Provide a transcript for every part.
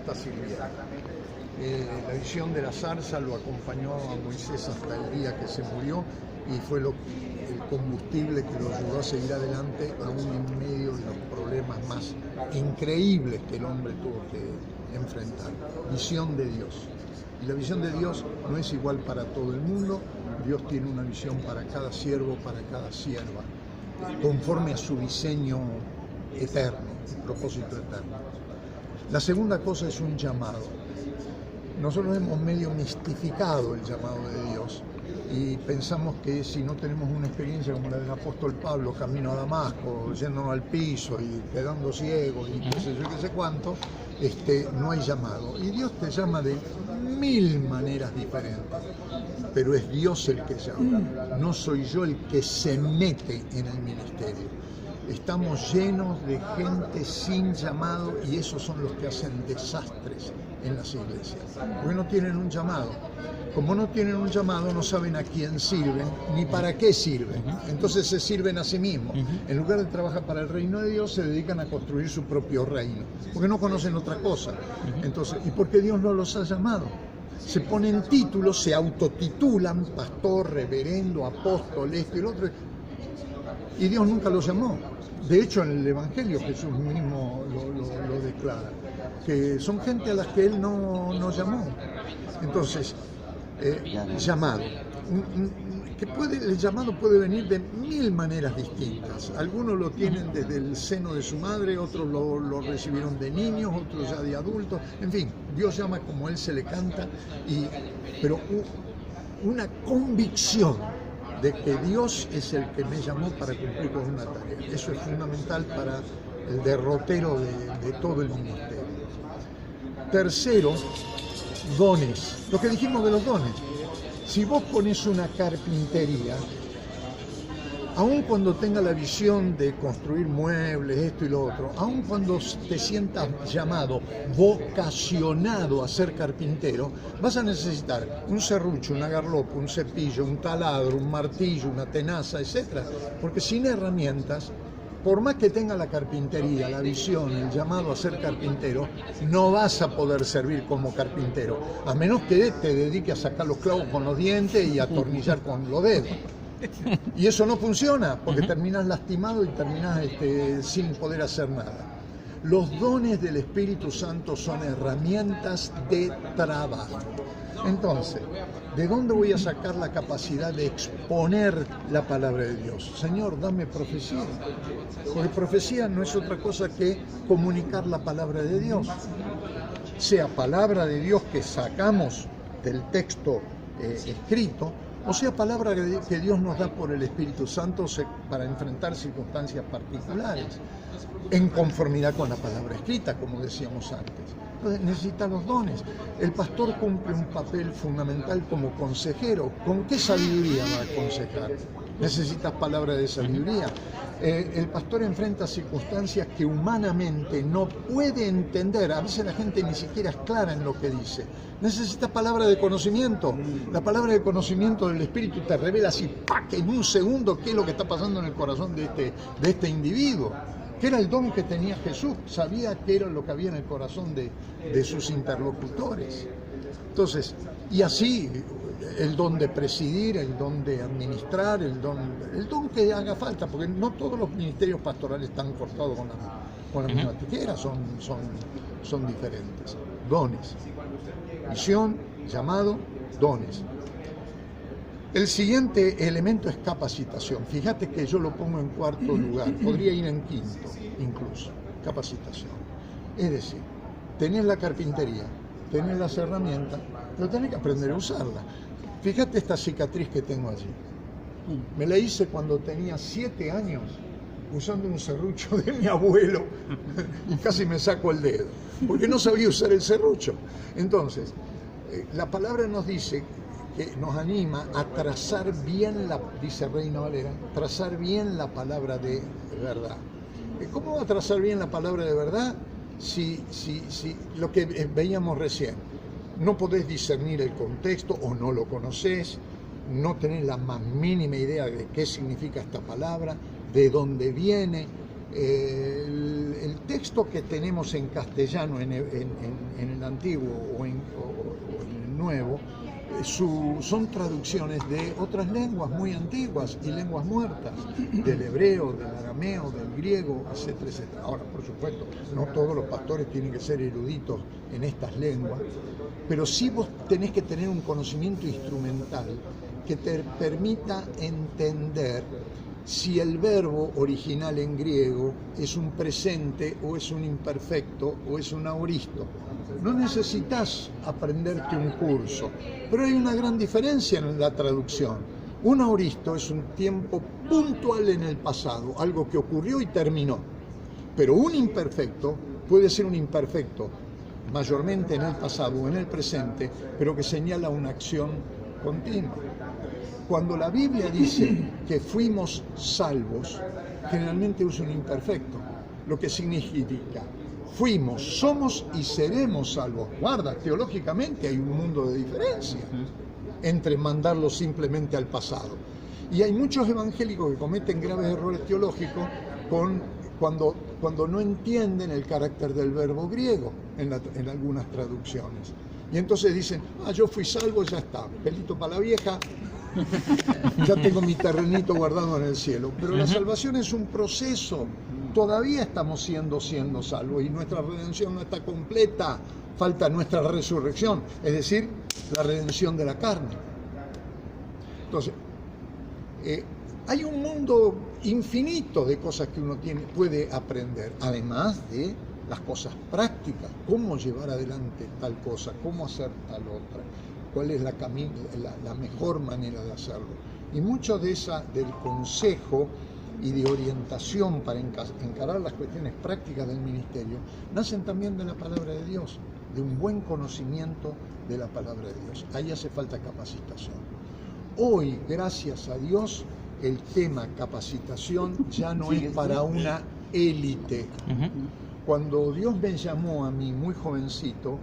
está sirviendo. La visión de la zarza lo acompañó a Moisés hasta el día que se murió y fue el combustible que lo ayudó a seguir adelante aún en medio de los problemas más increíbles que el hombre tuvo que enfrentar. Visión de Dios. Y la visión de Dios no es igual para todo el mundo. Dios tiene una visión para cada siervo, para cada sierva, conforme a su diseño eterno, su propósito eterno. La segunda cosa es un llamado. Nosotros hemos medio mistificado el llamado de Dios y pensamos que si no tenemos una experiencia como la del apóstol Pablo, camino a Damasco, yéndonos al piso y quedando ciego y qué sé yo, qué sé cuánto, no hay llamado. Y Dios te llama de 1000 maneras diferentes, pero es Dios el que llama, no soy yo el que se mete en el ministerio. Estamos llenos de gente sin llamado y esos son los que hacen desastres en las iglesias, porque no tienen un llamado. Como no tienen un llamado, no saben a quién sirven ni para qué sirven. Entonces se sirven a sí mismos. En lugar de trabajar para el reino de Dios, se dedican a construir su propio reino, porque no conocen otra cosa. Entonces, ¿y por qué Dios no los ha llamado? Se ponen títulos, se autotitulan pastor, reverendo, apóstol, esto y lo otro, y Dios nunca los llamó. De hecho, en el Evangelio Jesús mismo lo declara, que son gente a las que Él no llamó. Entonces, llamado. El llamado puede venir de 1000 maneras distintas. Algunos lo tienen desde el seno de su madre, otros lo recibieron de niños, otros ya de adultos. En fin, Dios llama como Él se le canta, pero una convicción de que Dios es el que me llamó para cumplir con una tarea. Eso es fundamental para el derrotero de todo el ministerio. Tercero, dones. Lo que dijimos de los dones. Si vos pones una carpintería, aun cuando tenga la visión de construir muebles, esto y lo otro, aun cuando te sientas llamado, vocacionado a ser carpintero, vas a necesitar un serrucho, una garlopa, un cepillo, un taladro, un martillo, una tenaza, etc. Porque sin herramientas, por más que tenga la carpintería, la visión, el llamado a ser carpintero, no vas a poder servir como carpintero, a menos que te dediques a sacar los clavos con los dientes y a atornillar con los dedos. Y eso no funciona, porque terminas lastimado y terminas sin poder hacer nada. Los dones del Espíritu Santo son herramientas de trabajo. Entonces, ¿de dónde voy a sacar la capacidad de exponer la palabra de Dios? Señor, dame profecía. Porque profecía no es otra cosa que comunicar la palabra de Dios. Sea palabra de Dios que sacamos del texto escrito, o sea palabra que Dios nos da por el Espíritu Santo para enfrentar circunstancias particulares, en conformidad con la palabra escrita, como decíamos antes. Entonces necesita los dones. El pastor cumple un papel fundamental como consejero. ¿Con qué sabiduría va a aconsejar? Necesitas palabra de sabiduría. El pastor enfrenta circunstancias que humanamente no puede entender. A veces la gente ni siquiera es clara en lo que dice. Necesitas palabra de conocimiento. La palabra de conocimiento del Espíritu te revela así, ¡pac!, en un segundo qué es lo que está pasando en el corazón de este individuo. Que era el don que tenía Jesús, sabía qué era lo que había en el corazón de sus interlocutores. Entonces, y así, el don de presidir, el don de administrar, el don que haga falta, porque no todos los ministerios pastorales están cortados con la misma tijera, son diferentes. Dones, misión, llamado, dones. El siguiente elemento es capacitación. Fíjate que yo lo pongo en cuarto lugar, podría ir en quinto incluso, capacitación. Es decir, tenés la carpintería, tenés las herramientas, pero tenés que aprender a usarlas. Fíjate esta cicatriz que tengo allí. Me la hice cuando tenía 7 años, usando un serrucho de mi abuelo, y casi me saco el dedo, porque no sabía usar el serrucho. Entonces, la palabra nos dice, que nos anima a trazar bien, dice Reina Valera, trazar bien la palabra de verdad. ¿Cómo va a trazar bien la palabra de verdad si lo que veíamos recién, no podés discernir el contexto o no lo conocés, no tenés la más mínima idea de qué significa esta palabra, de dónde viene, El texto que tenemos en castellano en el antiguo o en el nuevo son traducciones de otras lenguas muy antiguas y lenguas muertas, del hebreo, del arameo, del griego, etcétera, etcétera. Ahora, por supuesto, no todos los pastores tienen que ser eruditos en estas lenguas, pero sí vos tenés que tener un conocimiento instrumental que te permita entender si el verbo original en griego es un presente o es un imperfecto o es un aoristo. No necesitas aprenderte un curso, pero hay una gran diferencia en la traducción. Un aoristo es un tiempo puntual en el pasado, algo que ocurrió y terminó. Pero un imperfecto puede ser un imperfecto mayormente en el pasado o en el presente, pero que señala una acción continua. Cuando la Biblia dice que fuimos salvos, generalmente usa un imperfecto, lo que significa fuimos, somos y seremos salvos. Guarda, teológicamente hay un mundo de diferencia entre mandarlo simplemente al pasado. Y hay muchos evangélicos que cometen graves errores teológicos cuando no entienden el carácter del verbo griego en algunas traducciones. Y entonces dicen, yo fui salvo, ya está, pelito para la vieja, ya tengo mi terrenito guardado en el cielo. Pero la salvación es un proceso, todavía estamos siendo salvos y nuestra redención no está completa, falta nuestra resurrección, es decir, la redención de la carne. Entonces, hay un mundo infinito de cosas que uno puede aprender, además de las cosas prácticas, cómo llevar adelante tal cosa, cómo hacer tal otra, cuál es la mejor manera de hacerlo. Y mucho del consejo y de orientación para encarar las cuestiones prácticas del ministerio nacen también de la palabra de Dios, de un buen conocimiento de la palabra de Dios. Ahí hace falta capacitación. Hoy, gracias a Dios, el tema capacitación ya no es para una élite. Cuando Dios me llamó a mí muy jovencito,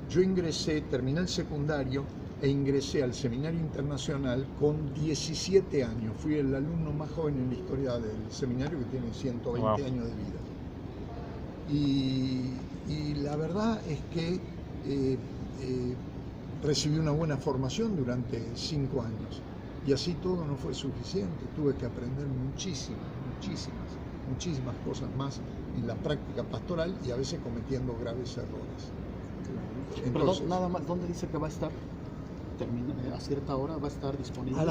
yo terminé el secundario e ingresé al Seminario Internacional con 17 años. Fui el alumno más joven en la historia del seminario, que tiene 120 años de vida. Y la verdad es que recibí una buena formación durante 5 años. Y así todo no fue suficiente. Tuve que aprender muchísimas cosas más en la práctica pastoral y a veces cometiendo graves errores. Entonces, pero nada más, ¿dónde dice que va a estar? ¿A cierta hora va a estar disponible?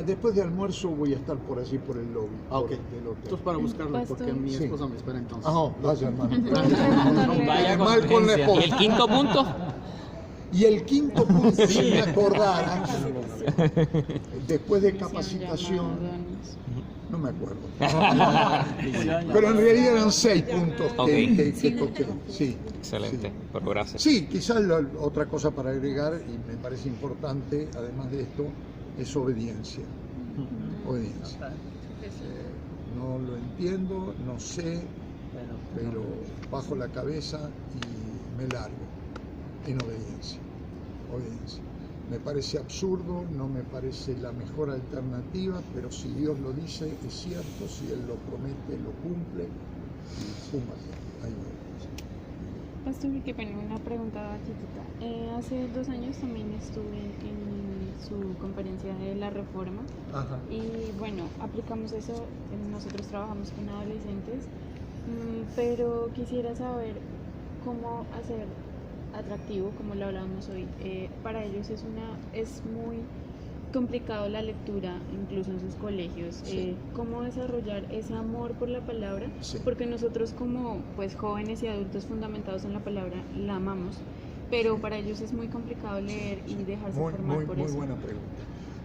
Después de almuerzo voy a estar por allí, por el lobby. Okay. Del hotel. Entonces, para buscarlo, porque mi esposa me espera entonces. Vaya, hermano. Vaya mal con la esposa. ¿Y el quinto punto? Y el quinto punto, si me acordara, después de capacitación, no me acuerdo. Pero en realidad eran 6 puntos que toqué. Sí, excelente, sí. Pero gracias. Sí, quizás otra cosa para agregar, y me parece importante, además de esto, es obediencia. Obediencia. No lo entiendo, no sé, pero bajo la cabeza y me largo en obediencia. Me parece absurdo, no me parece la mejor alternativa, pero si Dios lo dice, es cierto, si Él lo promete, lo cumple, y fúmate, ahí va. Pastor, que bueno, una pregunta chiquita. Hace 2 años también estuve en su conferencia de la Reforma. Ajá. Y bueno, aplicamos eso, nosotros trabajamos con adolescentes, pero quisiera saber cómo hacer atractivo, como lo hablábamos hoy. Para ellos es muy complicado la lectura, incluso en sus colegios. Sí. ¿Cómo desarrollar ese amor por la palabra? Sí. Porque nosotros como jóvenes y adultos fundamentados en la palabra la amamos, pero para ellos es muy complicado leer y dejarse formar por eso. Muy buena pregunta.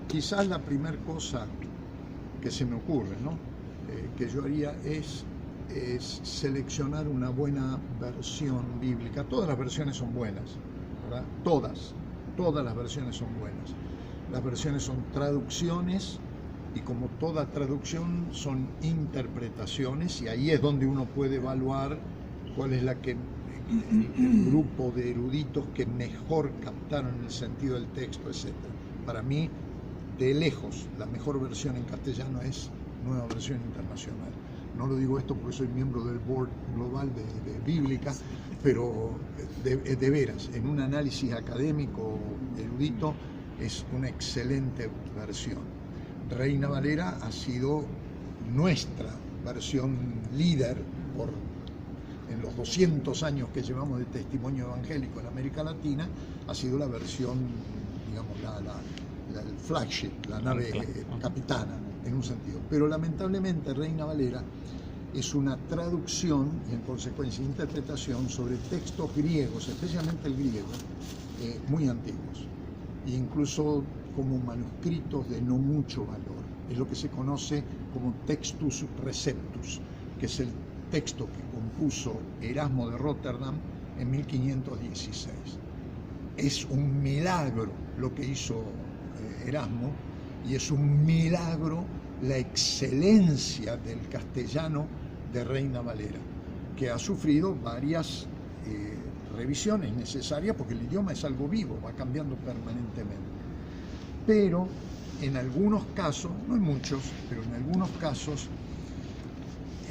Quizás la primera cosa que se me ocurre, que yo haría es seleccionar una buena versión bíblica. Todas las versiones son buenas, ¿verdad? Todas las versiones son buenas. Las versiones son traducciones y como toda traducción son interpretaciones, y ahí es donde uno puede evaluar cuál es el grupo de eruditos que mejor captaron el sentido del texto, etc. Para mí, de lejos, la mejor versión en castellano es Nueva Versión Internacional. no lo digo esto porque soy miembro del board global de Bíblica, pero de veras, en un análisis académico erudito, es una excelente versión. Reina Valera ha sido nuestra versión líder en los 200 años que llevamos de testimonio evangélico en América Latina, ha sido la versión, digamos, el flagship, la nave capitana, en un sentido. Pero lamentablemente Reina Valera es una traducción y en consecuencia interpretación sobre textos griegos, especialmente el griego, muy antiguos, e incluso como manuscritos de no mucho valor. Es lo que se conoce como Textus Receptus, que es el texto que compuso Erasmo de Rotterdam en 1516. Es un milagro lo que hizo Erasmo, y es un milagro la excelencia del castellano de Reina Valera, que ha sufrido varias revisiones necesarias porque el idioma es algo vivo, va cambiando permanentemente. Pero en algunos casos, no en muchos, pero en algunos casos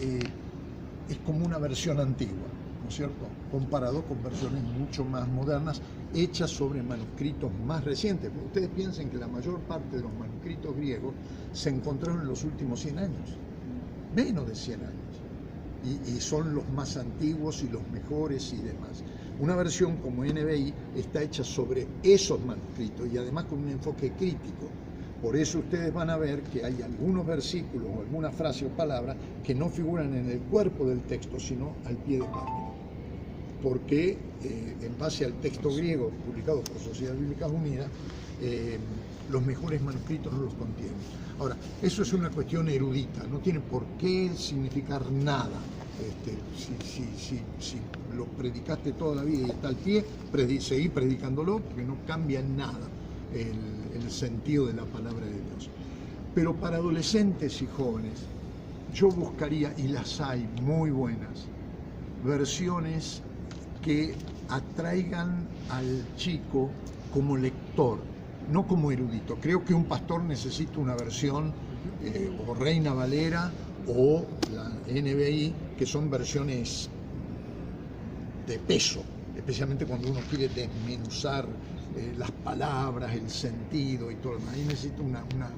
es como una versión antigua, ¿no es cierto?, comparado con versiones mucho más modernas, hechas sobre manuscritos más recientes. Porque ustedes piensen que la mayor parte de los manuscritos griegos se encontraron en los últimos 100 años, menos de 100 años, y son los más antiguos y los mejores y demás. Una versión como NBI está hecha sobre esos manuscritos y además con un enfoque crítico. Por eso ustedes van a ver que hay algunos versículos o alguna frase o palabra que no figuran en el cuerpo del texto, sino al pie de página. Porque en base al texto griego publicado por Sociedades Bíblicas Unidas, los mejores manuscritos no los contienen. Ahora, eso es una cuestión erudita, no tiene por qué significar nada. Si lo predicaste toda la vida y está al pie, seguí predicándolo, porque no cambia en nada el sentido de la palabra de Dios. Pero para adolescentes y jóvenes, yo buscaría, y las hay muy buenas, versiones que atraigan al chico como lector, no como erudito. Creo que un pastor necesita una versión o Reina Valera o la NBI, que son versiones de peso, especialmente cuando uno quiere desmenuzar las palabras, el sentido y todo lo demás. Ahí necesita una